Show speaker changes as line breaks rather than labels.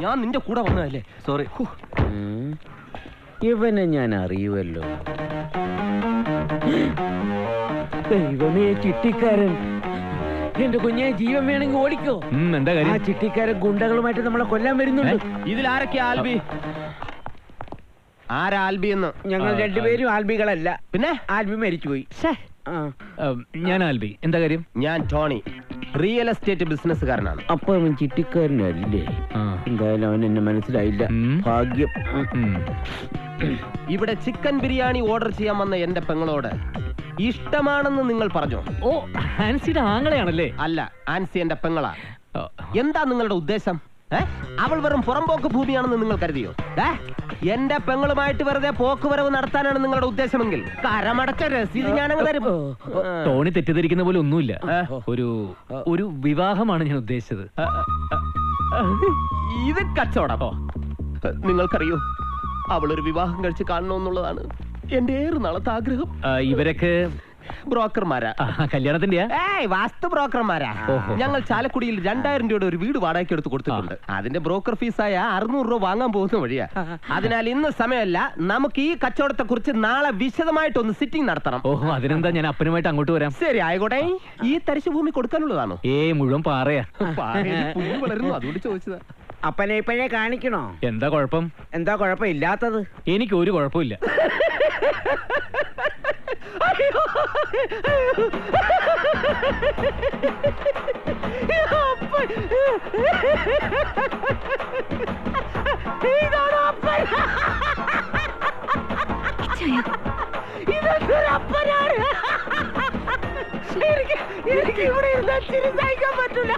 ഞാൻ നിന്റെ കൂടെ വന്നതല്ലേ, സോറി.
ഇവനെ ഞാൻ അറിയുമല്ലോ. ദൈവമേ, ചിട്ടിക്കാരൻ. എന്റെ കുഞ്ഞെ, ജീവൻ വേണമെങ്കിൽ ഓടിക്കോ.
എന്താ കാര്യം?
ആ ചിട്ടിക്കാരൻ ഗുണ്ടകളുമായിട്ട് നമ്മളെ കൊല്ലാൻ വരുന്നുണ്ട്.
ഇതിലാരൊക്കെ ആൽബി? ആരാ ആൽബി എന്ന്?
ഞങ്ങൾ രണ്ടുപേരും ആൽബികളല്ല.
പിന്നെ
ആൽബി മരിച്ചുപോയി.
ഞാൻ ആൽബി. എന്താ കാര്യം?
ഞാൻ ടോണി, റിയൽ എസ്റ്റേറ്റ് ബിസിനസ്സുകാരനാണ്.
അപ്പൊ അവൻ ചിട്ടിക്കാരനല്ലേ? എന്തായാലും അവൻ എന്നെ മനസ്സിലായില്ല. ഭാഗ്യം.
ഇവിടെ ചിക്കൻ ബിരിയാണി ഓർഡർ ചെയ്യാൻ വന്ന എന്റെ പെങ്ങളോട് ഇഷ്ടമാണെന്ന് നിങ്ങൾ പറഞ്ഞു.
ഓ, ആൻസിയുടെ ആങ്ങളെയാണല്ലേ?
അല്ല, ആൻസി എന്റെ പെങ്ങളാ. എന്താ നിങ്ങളുടെ ഉദ്ദേശം? അവൾ വെറും പുറംപോക്ക് ഭൂമിയാണെന്ന് നിങ്ങൾ കരുതിയോ? എന്റെ പെങ്ങളുമായിട്ട് വെറുതെ പോക്കുവരവ് നടത്താനാണ് നിങ്ങളുടെ ഉദ്ദേശമെങ്കിൽ കരമടച്ച രസീത് ഞാനങ്ങ് തരും.
ടോണി തെറ്റിദ്ധരിക്കുന്ന പോലെ ഒന്നുമില്ല. ഒരു വിവാഹമാണ് ഞാൻ ഉദ്ദേശിച്ചത്.
ഇത് കച്ചവടമോ? നിങ്ങൾക്കറിയോ, അവളൊരു വിവാഹം കഴിച്ച് കാണണമെന്നുള്ളതാണ് എന്റെ ഏറെ നാളത്തെ ആഗ്രഹം.
ഇവരൊക്കെ
ബ്രോക്കർമാരാ.
കല്യാണത്തിന്റെ
വാസ്തു ബ്രോക്കർമാരാ. ഞങ്ങൾ ചാലക്കുടിയിൽ 2000 രൂപയുടെ ഒരു വീട് വാടകയ്ക്ക് എടുത്ത് കൊടുത്തിട്ടുണ്ട്. അതിന്റെ ബ്രോക്കർ ഫീസായ 600 രൂപ വാങ്ങാൻ പോകുന്ന വഴിയാ. അതിനാൽ ഇന്ന് സമയമല്ല, നമുക്ക് ഈ കച്ചവടത്തെ കുറിച്ച് നാളെ വിശദമായിട്ടൊന്ന് സിറ്റിംഗ് നടത്തണം.
ഓഹോ, അതിനെന്താ, ഞാൻ അപ്പനുമായിട്ട് അങ്ങോട്ട് വരാം.
ശരി, ആയിക്കോട്ടെ. ഈ തരിശു ഭൂമി കൊടുക്കാനുള്ളതാണോ?
മുഴുവൻ പാറയാ.
പുല്ല് വളരുന്നു, അതുകൊണ്ട് ചോദിച്ചതാ.
അപ്പനെ ഇപ്പഴേ കാണിക്കണോ?
എന്താ കുഴപ്പം?
എന്താ കുഴപ്പമില്ലാത്തത്?
എനിക്ക് ഒരു കുഴപ്പമില്ല.
എനിക്ക് ഇവിടെ ഇരുന്ന് ചിരി സഹിക്കാൻ പറ്റൂല.